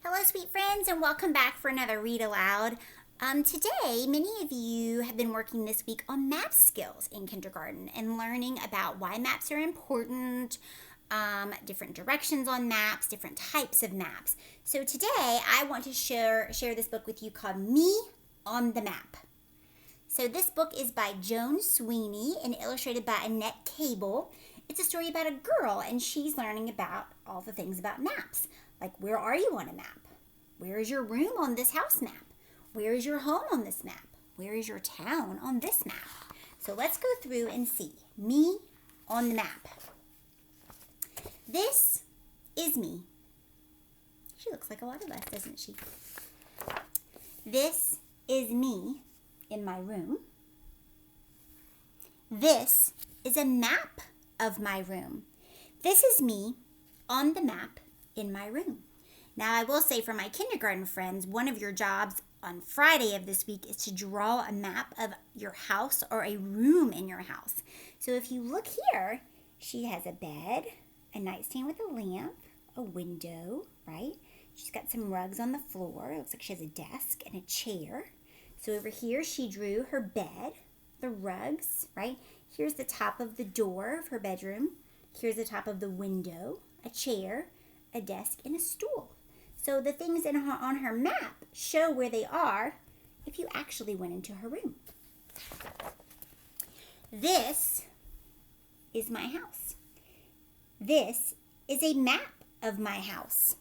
Hello, sweet friends, and welcome back for another Read Aloud. Today, many of you have been working this week on map skills in kindergarten and learning about why maps are important, different directions on maps, different types of maps. So today, I want to share this book with you called Me on the Map. So this book is by Joan Sweeney and illustrated by Annette Cable. It's a story about a girl, and she's learning about all the things about maps. Like, where are you on a map? Where is your room on this house map? Where is your home on this map? Where is your town on this map? So let's go through and see. Me on the map. This is me. She looks like a lot of us, doesn't she? This is me in my room. This is a map of my room. This is me on the map in my room. Now, I will say for my kindergarten friends, one of your jobs on Friday of this week is to draw a map of your house or a room in your house. So if you look here, she has a bed, a nightstand with a lamp, a window, right? She's got some rugs on the floor. It looks like she has a desk and a chair. So over here, she drew her bed, the rugs, right? Here's the top of the door of her bedroom. Here's the top of the window, a chair, a desk, and a stool. So the things on her map show where they are if you actually went into her room. This is my house. This is a map of my house.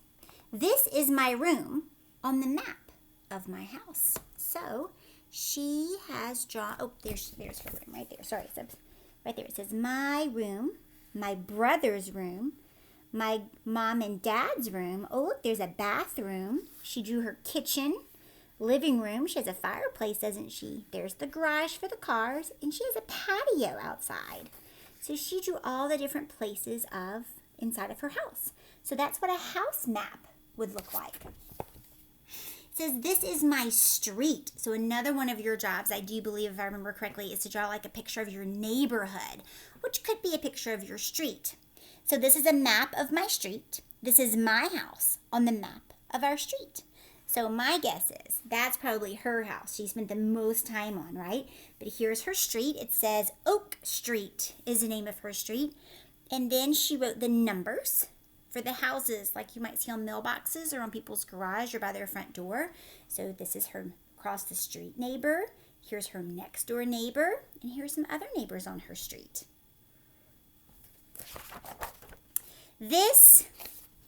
This is my room on the map of my house. So she has drawn, there's her room right there. Sorry, right there. It says my room, my brother's room, my mom and dad's room. Oh, look, there's a bathroom. She drew her kitchen, living room. She has a fireplace, doesn't she? There's the garage for the cars, and she has a patio outside. So she drew all the different places inside of her house. So that's what a house map would look like. It says, this is my street. So another one of your jobs, I do believe, if I remember correctly, is to draw like a picture of your neighborhood, which could be a picture of your street. So this is a map of my street. This is my house on the map of our street. So my guess is that's probably her house she spent the most time on, right? But here's her street. It says Oak Street is the name of her street. And then she wrote the numbers for the houses like you might see on mailboxes or on people's garage or by their front door. So this is her across the street neighbor. Here's her next door neighbor. And here's some other neighbors on her street. This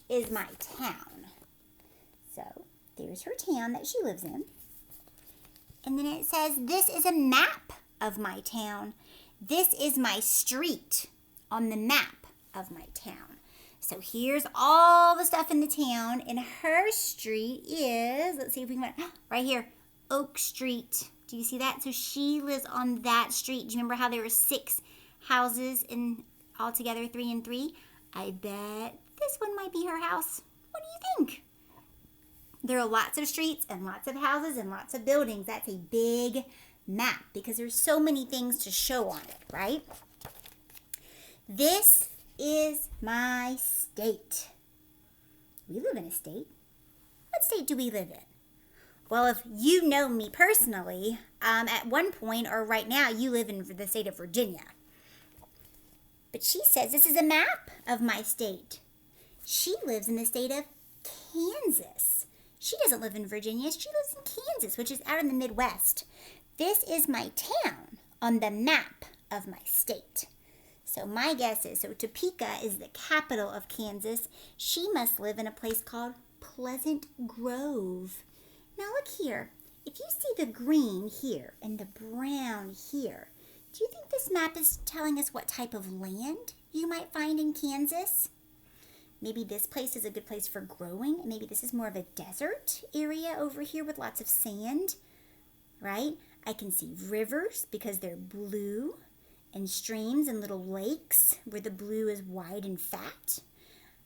is my town. So there's her town that she lives in. And then it says, this is a map of my town. This is my street on the map of my town. So here's all the stuff in the town. And her street is, let's see if we can, right here, Oak Street. Do you see that? So she lives on that street. Do you remember how there were 6 houses in altogether, 3 and 3? I bet this one might be her house. What do you think? There are lots of streets and lots of houses and lots of buildings. That's a big map because there's so many things to show on it, right? This is my state. We live in a state. What state do we live in? Well, if you know me personally, at one point or right now, you live in the state of Virginia. But she says this is a map of my state. She lives in the state of Kansas. She doesn't live in Virginia. She lives in Kansas, which is out in the Midwest. This is my town on the map of my state. So my guess is, Topeka is the capital of Kansas. She must live in a place called Pleasant Grove. Now look here. If you see the green here and the brown here, do you think this map is telling us what type of land you might find in Kansas? Maybe this place is a good place for growing. Maybe this is more of a desert area over here with lots of sand, right? I can see rivers because they're blue, and streams and little lakes where the blue is wide and fat.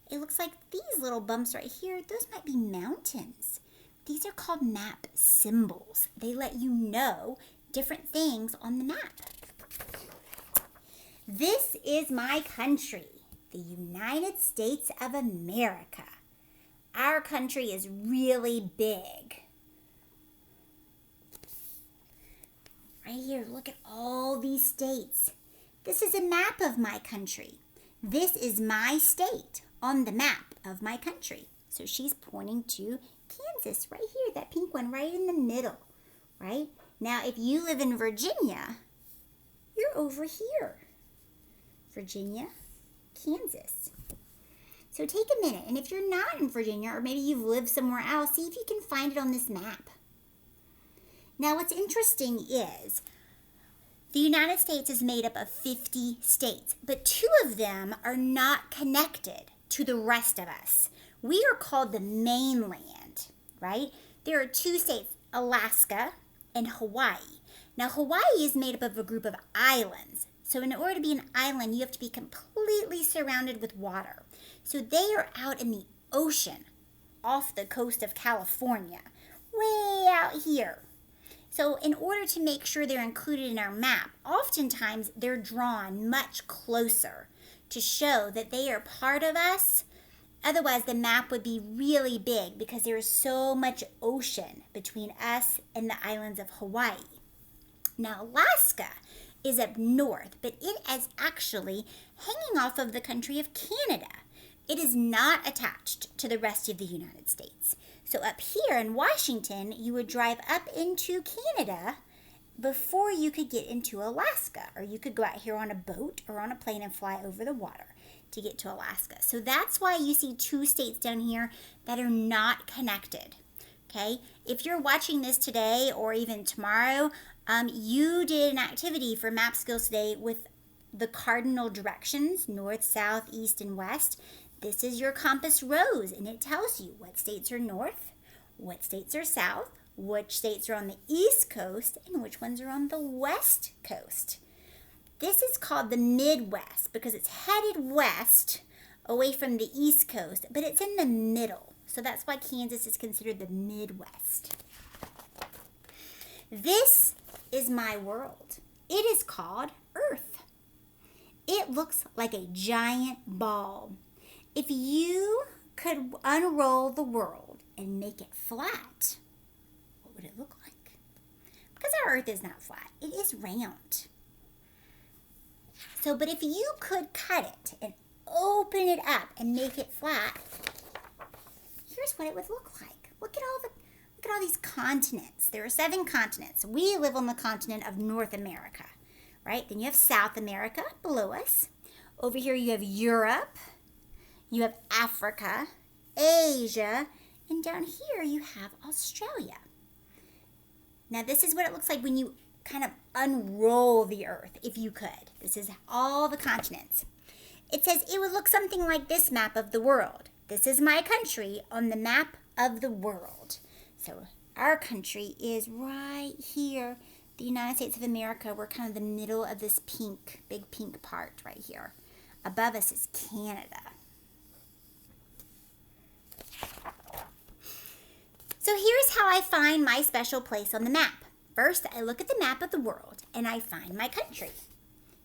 It looks like these little bumps right here, those might be mountains. These are called map symbols. They let you know different things on the map. This is my country, the United States of America. our country is really big. Right here, look at all these states. This is a map of my country. This is my state on the map of my country. So she's pointing to Kansas right here, that pink one right in the middle, right? Now, if you live in Virginia, you're over here. Virginia, Kansas. So take a minute, and if you're not in Virginia, or maybe you've lived somewhere else, see if you can find it on this map. Now, what's interesting is the United States is made up of 50 states, but 2 of them are not connected to the rest of us. We are called the mainland, right? There are 2 states, Alaska and Hawaii. Now, Hawaii is made up of a group of islands. So in order to be an island, you have to be completely surrounded with water. So they are out in the ocean off the coast of California, way out here. So in order to make sure they're included in our map, oftentimes they're drawn much closer to show that they are part of us. Otherwise, the map would be really big because there is so much ocean between us and the islands of Hawaii. Now, Alaska is up north, but it is actually hanging off of the country of Canada. It is not attached to the rest of the United States. So up here in Washington, you would drive up into Canada before you could get into Alaska, or you could go out here on a boat or on a plane and fly over the water to get to Alaska. So that's why you see 2 states down here that are not connected. Okay, if you're watching this today or even tomorrow, you did an activity for Map Skills today with the cardinal directions, north, south, east, and west. This is your compass rose, and it tells you what states are north, what states are south, which states are on the east coast, and which ones are on the west coast. This is called the Midwest because it's headed west away from the east coast, but it's in the middle. So that's why Kansas is considered the Midwest. This is my world. It is called Earth. It looks like a giant ball. If you could unroll the world and make it flat, what would it look like? Because our Earth is not flat, it is round. So, but if you could cut it and open it up and make it flat, here's what it would look like. Look at all these continents. There are 7 continents. We live on the continent of North America, right? Then you have South America below us. Over here you have Europe. You have Africa, Asia, and down here you have Australia. Now this is what it looks like when you kind of unroll the earth, if you could. This is all the continents. It says it would look something like this map of the world. This is my country on the map of the world. So our country is right here, the United States of America. We're kind of the middle of this pink, big pink part right here. Above us is Canada. So here's how I find my special place on the map. First, I look at the map of the world and I find my country.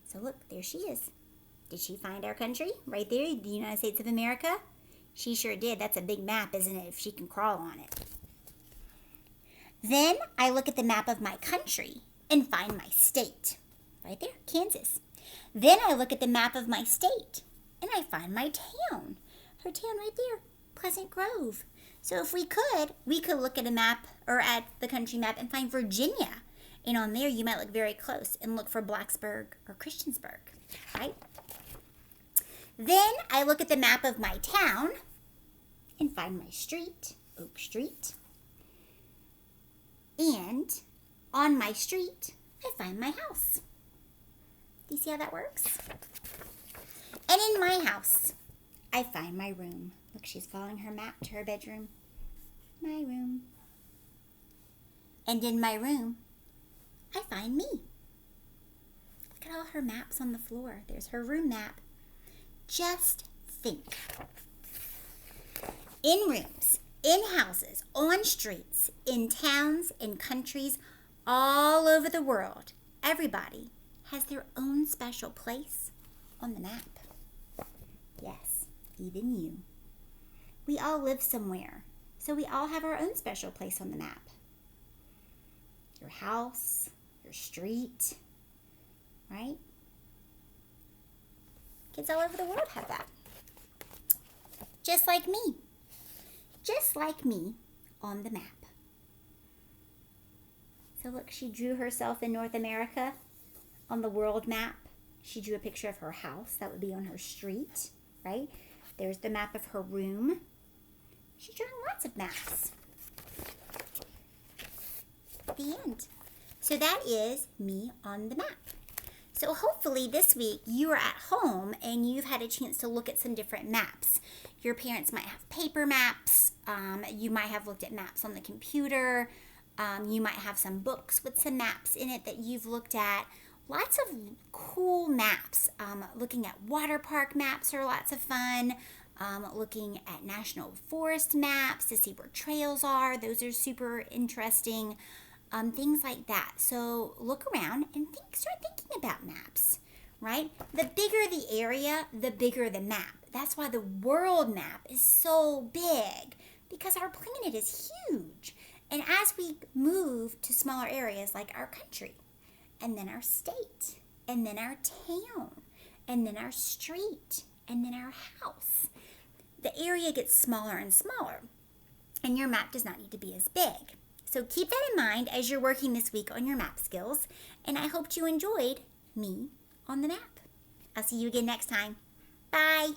So look, there she is. Did she find our country? Right there, the United States of America? She sure did. That's a big map, isn't it, if she can crawl on it. Then I look at the map of my country and find my state. Right there, Kansas. Then I look at the map of my state and I find my town. Her town right there, Pleasant Grove. So if we could look at a map or at the country map and find Virginia. And on there you might look very close and look for Blacksburg or Christiansburg, right? Then I look at the map of my town and find my street, Oak Street. And on my street, I find my house. Do you see how that works? And in my house, I find my room. Look, she's following her map to her bedroom. My room. And in my room, I find me. Look at all her maps on the floor. There's her room map. Just think. In rooms, in houses, on streets, in towns, in countries, all over the world, everybody has their own special place on the map. Yes, even you. We all live somewhere, so we all have our own special place on the map. Your house, your street, right? Kids all over the world have that. Just like me. Just like me on the map. So look, she drew herself in North America on the world map. She drew a picture of her house. That would be on her street, right? There's the map of her room. She's drawing lots of maps. The end. So that is me on the map. So hopefully this week you are at home and you've had a chance to look at some different maps. Your parents might have paper maps. You might have looked at maps on the computer. You might have some books with some maps in it that you've looked at. Lots of cool maps. Looking at water park maps are lots of fun. Looking at national forest maps to see where trails are. Those are super interesting. Things like that. So look around and start thinking about maps, right? The bigger the area, the bigger the map. That's why the world map is so big, because our planet is huge. And as we move to smaller areas like our country, and then our state, and then our town, and then our street, and then our house, the area gets smaller and smaller, and your map does not need to be as big. So keep that in mind as you're working this week on your map skills, and I hope you enjoyed me on the map. I'll see you again next time. Bye.